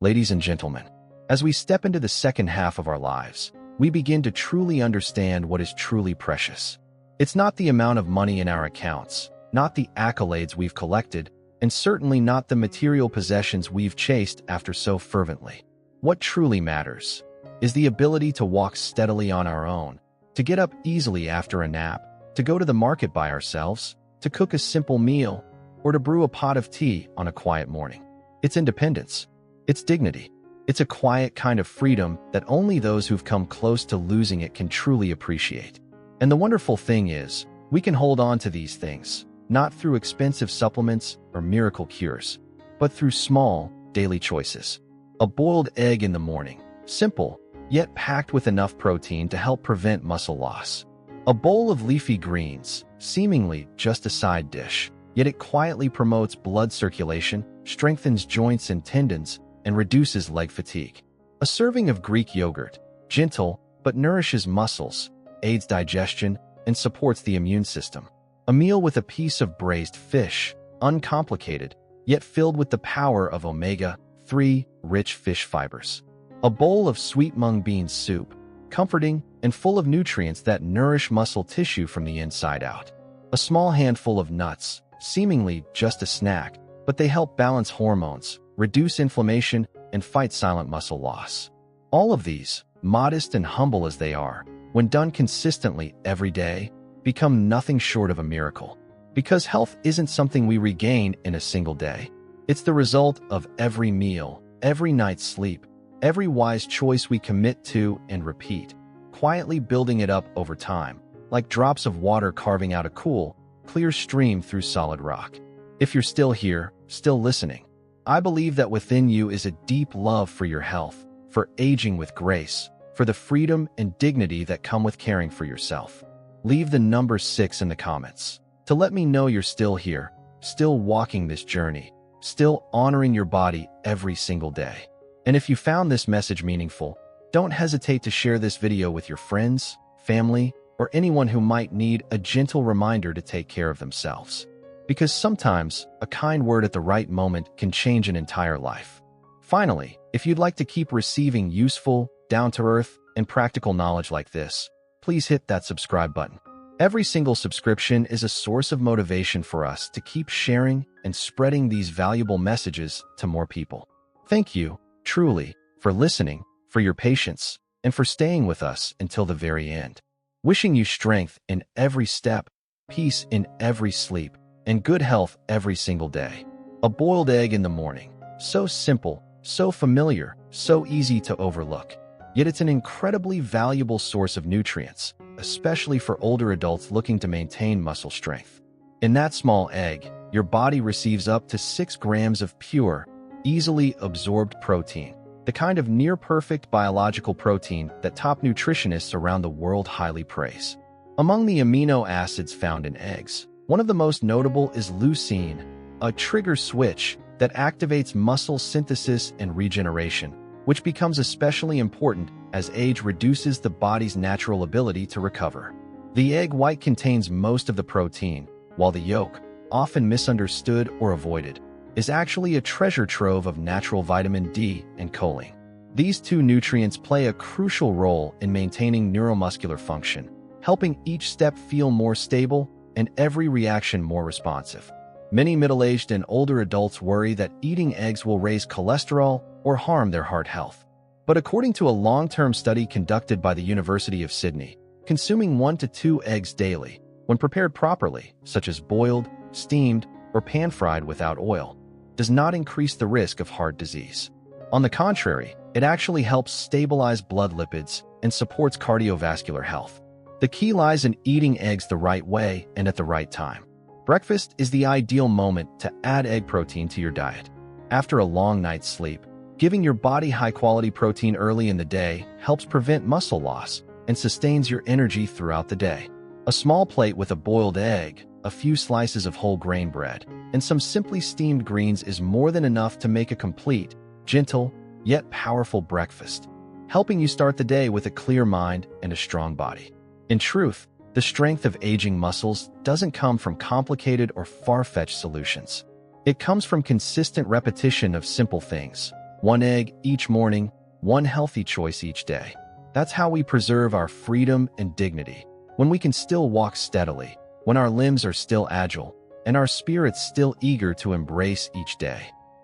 Ladies and gentlemen, as we step into the second half of our lives, we begin to truly understand what is truly precious. It's not the amount of money in our accounts, not the accolades we've collected, and certainly not the material possessions we've chased after so fervently. What truly matters is the ability to walk steadily on our own, to get up easily after a nap, to go to the market by ourselves, to cook a simple meal, or to brew a pot of tea on a quiet morning. It's independence. It's dignity. It's a quiet kind of freedom that only those who've come close to losing it can truly appreciate. And the wonderful thing is, we can hold on to these things, not through expensive supplements or miracle cures, but through small, daily choices. A boiled egg in the morning, simple, yet packed with enough protein to help prevent muscle loss. A bowl of leafy greens, seemingly just a side dish, yet it quietly promotes blood circulation, strengthens joints and tendons, and reduces leg fatigue. A serving of Greek yogurt, gentle but nourishes muscles, aids digestion, and supports the immune system. A meal with a piece of braised fish, uncomplicated, yet filled with the power of omega-3 rich fish fibers. A bowl of sweet mung bean soup, comforting and full of nutrients that nourish muscle tissue from the inside out. A small handful of nuts, seemingly just a snack, but they help balance hormones, reduce inflammation, and fight silent muscle loss. All of these, modest and humble as they are, when done consistently every day, become nothing short of a miracle. Because health isn't something we regain in a single day. It's the result of every meal, every night's sleep, every wise choice we commit to and repeat, quietly building it up over time, like drops of water carving out a cool, clear stream through solid rock. If you're still here, still listening, I believe that within you is a deep love for your health, for aging with grace, for the freedom and dignity that come with caring for yourself. Leave the number 6 in the comments to let me know you're still here, still walking this journey, still honoring your body every single day. And if you found this message meaningful, don't hesitate to share this video with your friends, family, or anyone who might need a gentle reminder to take care of themselves. Because sometimes, a kind word at the right moment can change an entire life. Finally, if you'd like to keep receiving useful, down-to-earth, and practical knowledge like this, please hit that subscribe button. Every single subscription is a source of motivation for us to keep sharing and spreading these valuable messages to more people. Thank you, truly, for listening, for your patience, and for staying with us until the very end. Wishing you strength in every step, peace in every sleep, and good health every single day. A boiled egg in the morning. So simple, so familiar, so easy to overlook. Yet it's an incredibly valuable source of nutrients, especially for older adults looking to maintain muscle strength. In that small egg, your body receives up to 6 grams of pure, easily absorbed protein, the kind of near-perfect biological protein that top nutritionists around the world highly praise. Among the amino acids found in eggs, one of the most notable is leucine, a trigger switch that activates muscle synthesis and regeneration, which becomes especially important as age reduces the body's natural ability to recover. The egg white contains most of the protein, while the yolk, often misunderstood or avoided, is actually a treasure trove of natural vitamin D and choline. These two nutrients play a crucial role in maintaining neuromuscular function, helping each step feel more stable and every reaction more responsive. Many middle-aged and older adults worry that eating eggs will raise cholesterol or harm their heart health. But according to a long-term study conducted by the University of Sydney, consuming 1 to 2 eggs daily, when prepared properly, such as boiled, steamed, or pan-fried without oil, does not increase the risk of heart disease. On the contrary, it actually helps stabilize blood lipids and supports cardiovascular health. The key lies in eating eggs the right way and at the right time. Breakfast is the ideal moment to add egg protein to your diet. After a long night's sleep, giving your body high-quality protein early in the day helps prevent muscle loss and sustains your energy throughout the day. A small plate with a boiled egg, a few slices of whole grain bread, and some simply steamed greens is more than enough to make a complete, gentle, yet powerful breakfast, helping you start the day with a clear mind and a strong body. In truth, the strength of aging muscles doesn't come from complicated or far-fetched solutions. It comes from consistent repetition of simple things, One egg each morning, one healthy choice each day. That's how we preserve our freedom and dignity. When we can still walk steadily, when our limbs are still agile, and our spirits still eager to embrace each day.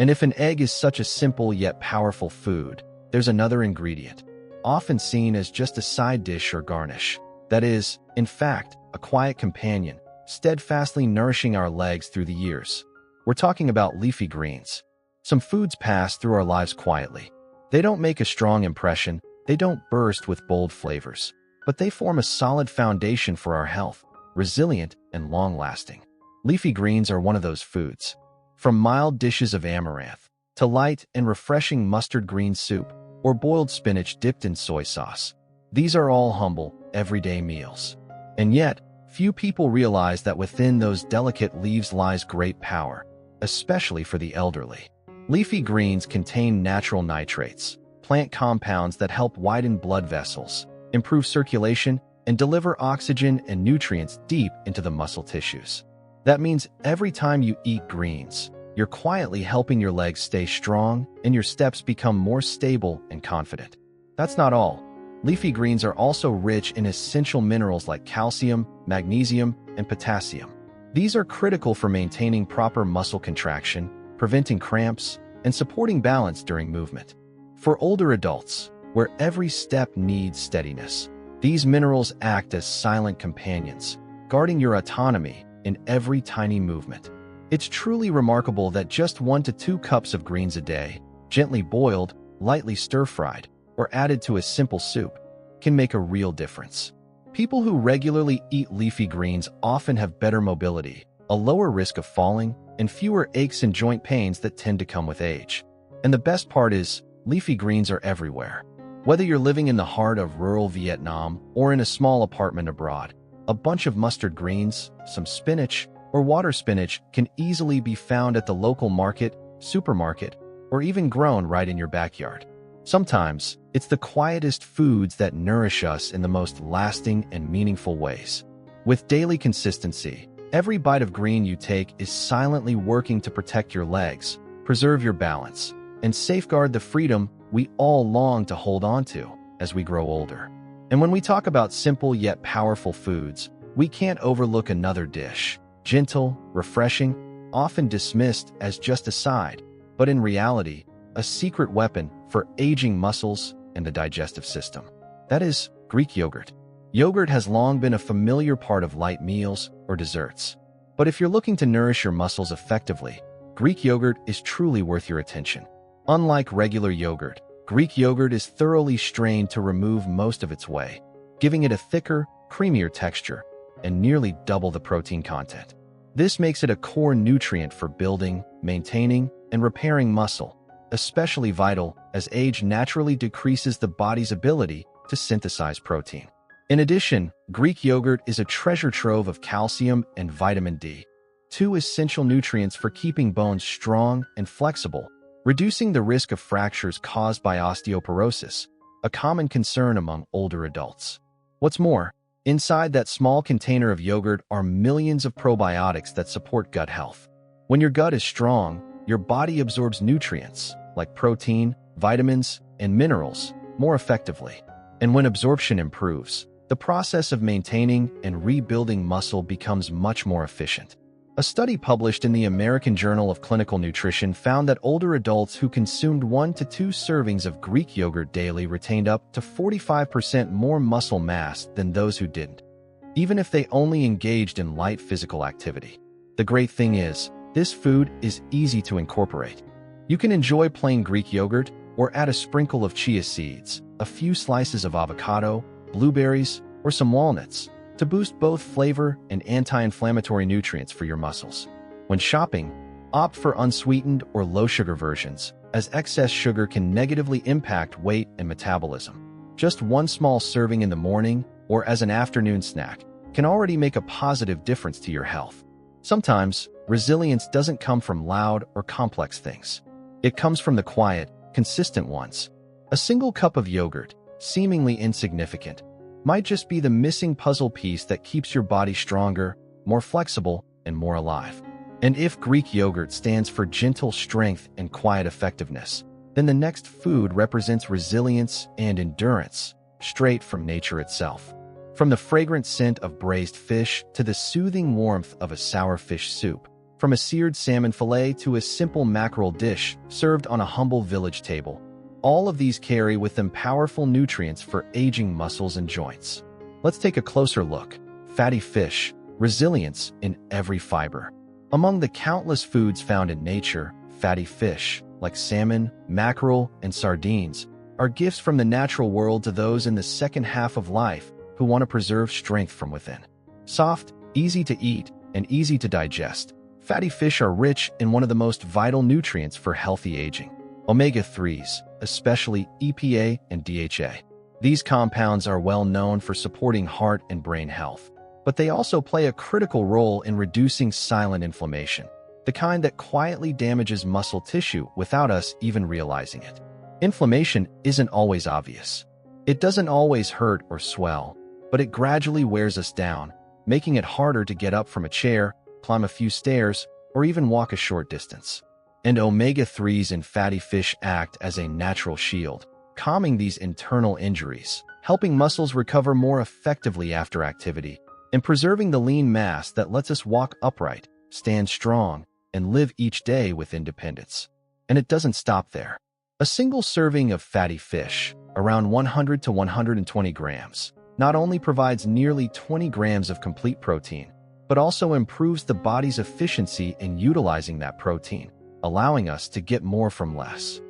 And if an egg is such a simple yet powerful food, there's another ingredient, often seen as just a side dish or garnish. That is, in fact, a quiet companion, steadfastly nourishing our legs through the years. We're talking about leafy greens. Some foods pass through our lives quietly. They don't make a strong impression, they don't burst with bold flavors, but they form a solid foundation for our health, resilient and long-lasting. Leafy greens are one of those foods. From mild dishes of amaranth, to light and refreshing mustard green soup, or boiled spinach dipped in soy sauce. These are all humble, everyday meals. And yet, few people realize that within those delicate leaves lies great power, especially for the elderly. Leafy greens contain natural nitrates, plant compounds that help widen blood vessels, improve circulation, and deliver oxygen and nutrients deep into the muscle tissues. That means every time you eat greens, you're quietly helping your legs stay strong and your steps become more stable and confident. That's not all. Leafy greens are also rich in essential minerals like calcium, magnesium, and potassium. These are critical for maintaining proper muscle contraction, preventing cramps, and supporting balance during movement. For older adults, where every step needs steadiness, these minerals act as silent companions, guarding your autonomy in every tiny movement. It's truly remarkable that just 1 to 2 cups of greens a day, gently boiled, lightly stir-fried, or added to a simple soup, can make a real difference. People who regularly eat leafy greens often have better mobility, a lower risk of falling, and fewer aches and joint pains that tend to come with age. And the best part is, leafy greens are everywhere. Whether you're living in the heart of rural Vietnam or in a small apartment abroad, a bunch of mustard greens, some spinach, or water spinach can easily be found at the local market, supermarket, or even grown right in your backyard. Sometimes, it's the quietest foods that nourish us in the most lasting and meaningful ways. With daily consistency, every bite of green you take is silently working to protect your legs, preserve your balance, and safeguard the freedom we all long to hold on to as we grow older. And when we talk about simple yet powerful foods, we can't overlook another dish. Gentle, refreshing, often dismissed as just a side, but in reality, a secret weapon for aging muscles and the digestive system. That is Greek yogurt. Yogurt has long been a familiar part of light meals or desserts. But if you're looking to nourish your muscles effectively, Greek yogurt is truly worth your attention. Unlike regular yogurt, Greek yogurt is thoroughly strained to remove most of its whey, giving it a thicker, creamier texture and nearly double the protein content. This makes it a core nutrient for building, maintaining, and repairing muscle, especially vital as age naturally decreases the body's ability to synthesize protein. In addition, Greek yogurt is a treasure trove of calcium and vitamin D, 2 essential nutrients for keeping bones strong and flexible, reducing the risk of fractures caused by osteoporosis, a common concern among older adults. What's more, inside that small container of yogurt are millions of probiotics that support gut health. When your gut is strong, your body absorbs nutrients like protein, vitamins, and minerals more effectively. And when absorption improves, the process of maintaining and rebuilding muscle becomes much more efficient. A study published in the American Journal of Clinical Nutrition found that older adults who consumed 1 to 2 servings of Greek yogurt daily retained up to 45% more muscle mass than those who didn't, even if they only engaged in light physical activity. The great thing is, this food is easy to incorporate. You can enjoy plain Greek yogurt or add a sprinkle of chia seeds, a few slices of avocado, blueberries, or some walnuts to boost both flavor and anti-inflammatory nutrients for your muscles. When shopping, opt for unsweetened or low-sugar versions, as excess sugar can negatively impact weight and metabolism. Just 1 small serving in the morning or as an afternoon snack can already make a positive difference to your health. Sometimes, resilience doesn't come from loud or complex things. It comes from the quiet, consistent ones. A single cup of yogurt, seemingly insignificant, might just be the missing puzzle piece that keeps your body stronger, more flexible, and more alive. And if Greek yogurt stands for gentle strength and quiet effectiveness, then the next food represents resilience and endurance, straight from nature itself. From the fragrant scent of braised fish to the soothing warmth of a sour fish soup, from a seared salmon fillet to a simple mackerel dish served on a humble village table, all of these carry with them powerful nutrients for aging muscles and joints. Let's take a closer look. Fatty fish, resilience in every fiber. Among the countless foods found in nature, fatty fish, like salmon, mackerel, and sardines, are gifts from the natural world to those in the second half of life who want to preserve strength from within. Soft, easy to eat, and easy to digest, fatty fish are rich in one of the most vital nutrients for healthy aging: omega-3s, especially EPA and DHA. These compounds are well known for supporting heart and brain health, but they also play a critical role in reducing silent inflammation, the kind that quietly damages muscle tissue without us even realizing it. Inflammation isn't always obvious. It doesn't always hurt or swell, but it gradually wears us down, making it harder to get up from a chair, climb a few stairs, or even walk a short distance. And omega-3s in fatty fish act as a natural shield, calming these internal injuries, helping muscles recover more effectively after activity, and preserving the lean mass that lets us walk upright, stand strong, and live each day with independence. And it doesn't stop there. A single serving of fatty fish, around 100 to 120 grams, not only provides nearly 20 grams of complete protein, but also improves the body's efficiency in utilizing that protein, allowing us to get more from less.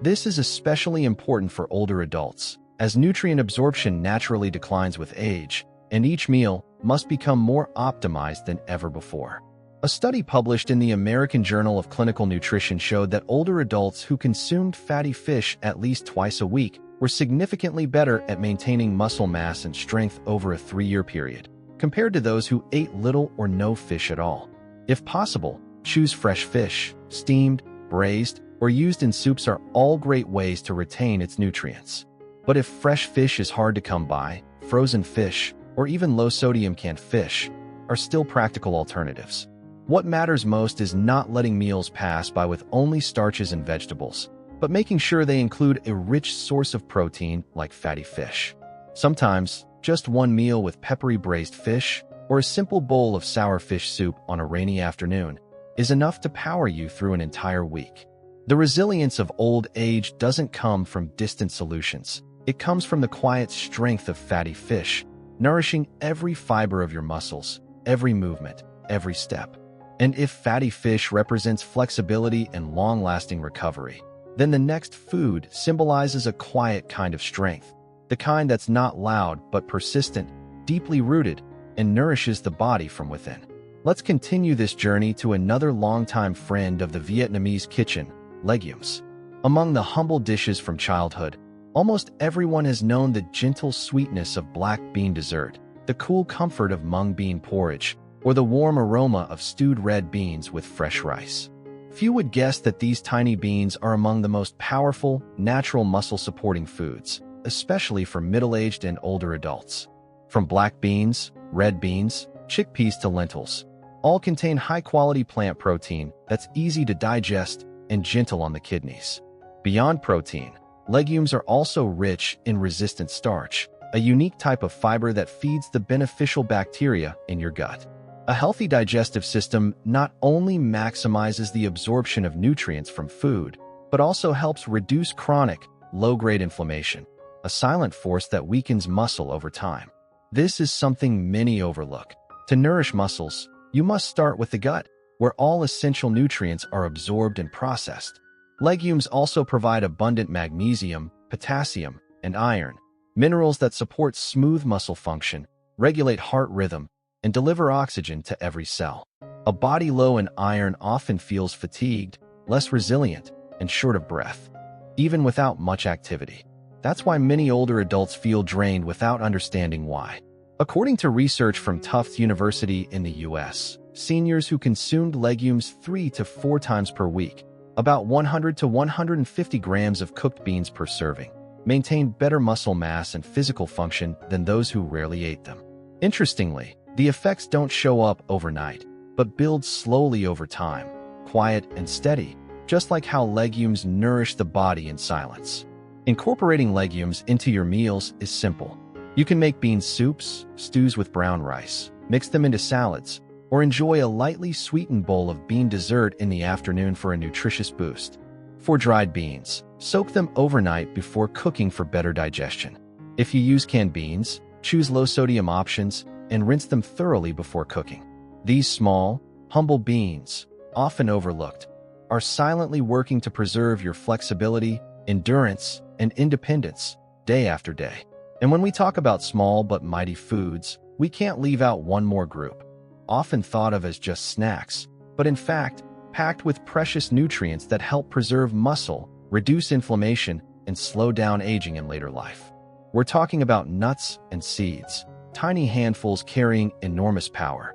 This is especially important for older adults, as nutrient absorption naturally declines with age, and each meal must become more optimized than ever before. A study published in the American Journal of Clinical Nutrition showed that older adults who consumed fatty fish at least twice a week were significantly better at maintaining muscle mass and strength over a 3-year period, compared to those who ate little or no fish at all. If possible, choose fresh fish. Steamed, braised, or used in soups are all great ways to retain its nutrients. But if fresh fish is hard to come by, frozen fish, or even low-sodium canned fish are still practical alternatives. What matters most is not letting meals pass by with only starches and vegetables, but making sure they include a rich source of protein like fatty fish. Sometimes, just one meal with peppery braised fish or a simple bowl of sour fish soup on a rainy afternoon is enough to power you through an entire week. The resilience of old age doesn't come from distant solutions. It comes from the quiet strength of fatty fish, nourishing every fiber of your muscles, every movement, every step. And if fatty fish represents flexibility and long-lasting recovery, then the next food symbolizes a quiet kind of strength, the kind that's not loud but persistent, deeply rooted, and nourishes the body from within. Let's continue this journey to another longtime friend of the Vietnamese kitchen, legumes. Among the humble dishes from childhood, almost everyone has known the gentle sweetness of black bean dessert, the cool comfort of mung bean porridge, or the warm aroma of stewed red beans with fresh rice. Few would guess that these tiny beans are among the most powerful, natural muscle-supporting foods, especially for middle-aged and older adults. From black beans, red beans, chickpeas to lentils, all contain high-quality plant protein that's easy to digest and gentle on the kidneys. Beyond protein, legumes are also rich in resistant starch, a unique type of fiber that feeds the beneficial bacteria in your gut. A healthy digestive system not only maximizes the absorption of nutrients from food, but also helps reduce chronic, low-grade inflammation, a silent force that weakens muscle over time. This is something many overlook. To nourish muscles, you must start with the gut, where all essential nutrients are absorbed and processed. Legumes also provide abundant magnesium, potassium, and iron, minerals that support smooth muscle function, regulate heart rhythm, and deliver oxygen to every cell. A body low in iron often feels fatigued, less resilient, and short of breath, even without much activity. That's why many older adults feel drained without understanding why. According to research from Tufts University in the US, seniors who consumed legumes 3 to 4 times per week, about 100 to 150 grams of cooked beans per serving, maintained better muscle mass and physical function than those who rarely ate them. Interestingly, the effects don't show up overnight, but build slowly over time, quiet and steady, just like how legumes nourish the body in silence. Incorporating legumes into your meals is simple. You can make bean soups, stews with brown rice, mix them into salads, or enjoy a lightly sweetened bowl of bean dessert in the afternoon for a nutritious boost. For dried beans, soak them overnight before cooking for better digestion. If you use canned beans, choose low-sodium options and rinse them thoroughly before cooking. These small, humble beans, often overlooked, are silently working to preserve your flexibility, endurance, and independence day after day. And when we talk about small but mighty foods, we can't leave out one more group, often thought of as just snacks, but in fact, packed with precious nutrients that help preserve muscle, reduce inflammation, and slow down aging in later life. We're talking about nuts and seeds, tiny handfuls carrying enormous power.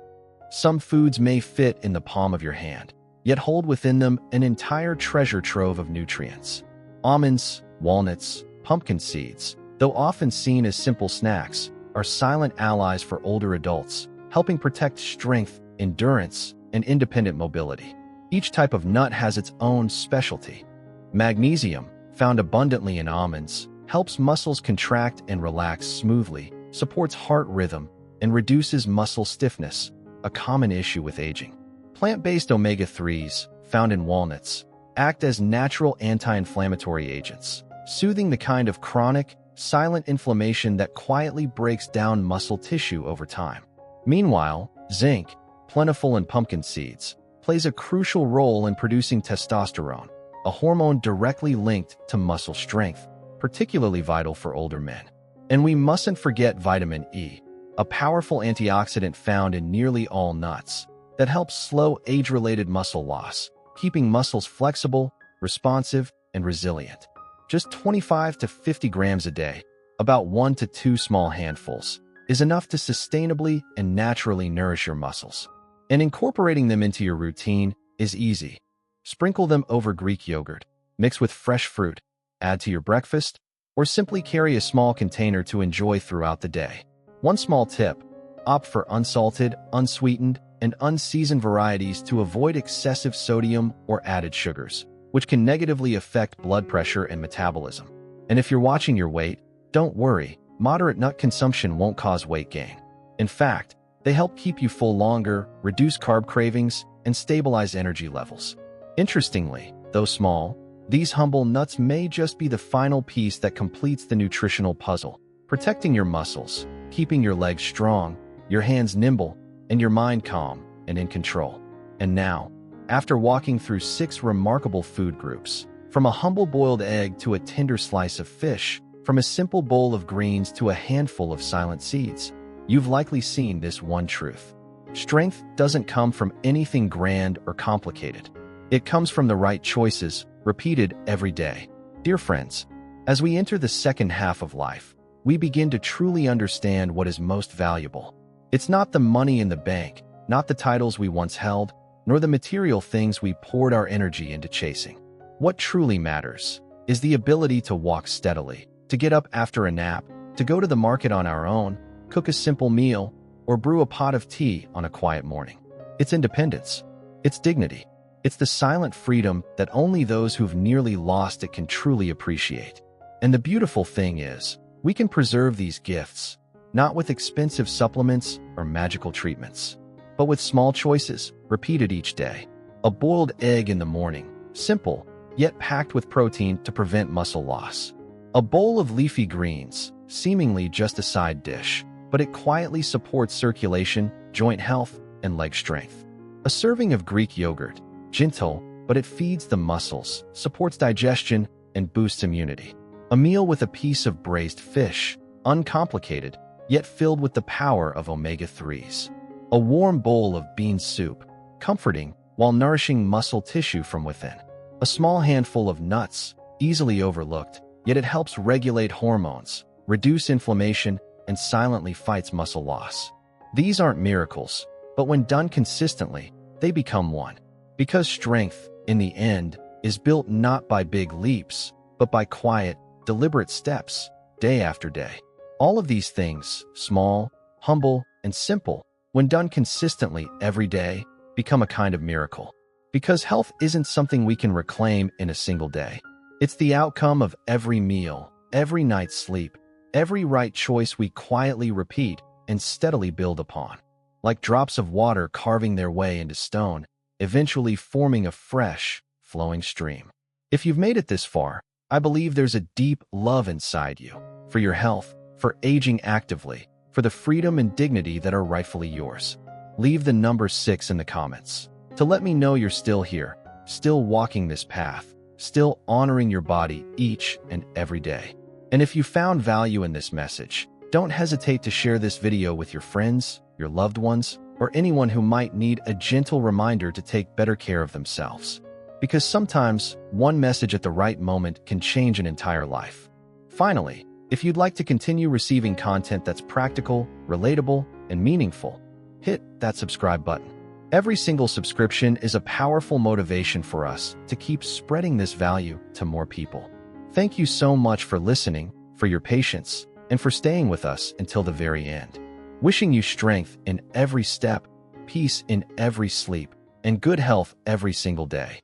Some foods may fit in the palm of your hand, yet hold within them an entire treasure trove of nutrients. Almonds, walnuts, pumpkin seeds, though often seen as simple snacks, are silent allies for older adults, helping protect strength, endurance, and independent mobility. Each type of nut has its own specialty. Magnesium, found abundantly in almonds, helps muscles contract and relax smoothly, supports heart rhythm, and reduces muscle stiffness, a common issue with aging. Plant-based omega-3s, found in walnuts, act as natural anti-inflammatory agents, soothing the kind of chronic, silent inflammation that quietly breaks down muscle tissue over time. Meanwhile, zinc, plentiful in pumpkin seeds, plays a crucial role in producing testosterone, a hormone directly linked to muscle strength, particularly vital for older men. And we mustn't forget vitamin E, a powerful antioxidant found in nearly all nuts that helps slow age-related muscle loss, keeping muscles flexible, responsive, and resilient. Just 25 to 50 grams a day, about 1 to 2 small handfuls, is enough to sustainably and naturally nourish your muscles. And incorporating them into your routine is easy. Sprinkle them over Greek yogurt, mix with fresh fruit, add to your breakfast, or simply carry a small container to enjoy throughout the day. One small tip: opt for unsalted, unsweetened, and unseasoned varieties to avoid excessive sodium or added sugars, which can negatively affect blood pressure and metabolism. And if you're watching your weight, don't worry, moderate nut consumption won't cause weight gain. In fact, they help keep you full longer, reduce carb cravings, and stabilize energy levels. Interestingly, though small, these humble nuts may just be the final piece that completes the nutritional puzzle, protecting your muscles, keeping your legs strong, your hands nimble, and your mind calm and in control. And now, after walking through 6 remarkable food groups, from a humble boiled egg to a tender slice of fish, from a simple bowl of greens to a handful of silent seeds, you've likely seen this one truth: strength doesn't come from anything grand or complicated. It comes from the right choices, repeated every day. Dear friends, as we enter the second half of life, we begin to truly understand what is most valuable. It's not the money in the bank, not the titles we once held, nor the material things we poured our energy into chasing. What truly matters is the ability to walk steadily, to get up after a nap, to go to the market on our own, cook a simple meal, or brew a pot of tea on a quiet morning. It's independence. It's dignity. It's the silent freedom that only those who've nearly lost it can truly appreciate. And the beautiful thing is, we can preserve these gifts, not with expensive supplements or magical treatments, but with small choices, repeated each day. A boiled egg in the morning, simple, yet packed with protein to prevent muscle loss. A bowl of leafy greens, seemingly just a side dish, but it quietly supports circulation, joint health, and leg strength. A serving of Greek yogurt, gentle, but it feeds the muscles, supports digestion, and boosts immunity. A meal with a piece of braised fish, uncomplicated, yet filled with the power of omega-3s. A warm bowl of bean soup, comforting while nourishing muscle tissue from within. A small handful of nuts, easily overlooked, yet it helps regulate hormones, reduce inflammation, and silently fights muscle loss. These aren't miracles, but when done consistently, they become one. Because strength, in the end, is built not by big leaps, but by quiet, deliberate steps, day after day. All of these things, small, humble, and simple, when done consistently every day, become a kind of miracle. Because health isn't something we can reclaim in a single day. It's the outcome of every meal, every night's sleep, every right choice we quietly repeat and steadily build upon. Like drops of water carving their way into stone, eventually forming a fresh, flowing stream. If you've made it this far, I believe there's a deep love inside you for your health, for aging actively, for the freedom and dignity that are rightfully yours. Leave the number 6 in the comments to let me know you're still here, still walking this path, still honoring your body each and every day. And if you found value in this message, don't hesitate to share this video with your friends, your loved ones, or anyone who might need a gentle reminder to take better care of themselves. Because sometimes, one message at the right moment can change an entire life. Finally, if you'd like to continue receiving content that's practical, relatable, and meaningful, hit that subscribe button. Every single subscription is a powerful motivation for us to keep spreading this value to more people. Thank you so much for listening, for your patience, and for staying with us until the very end. Wishing you strength in every step, peace in every sleep, and good health every single day.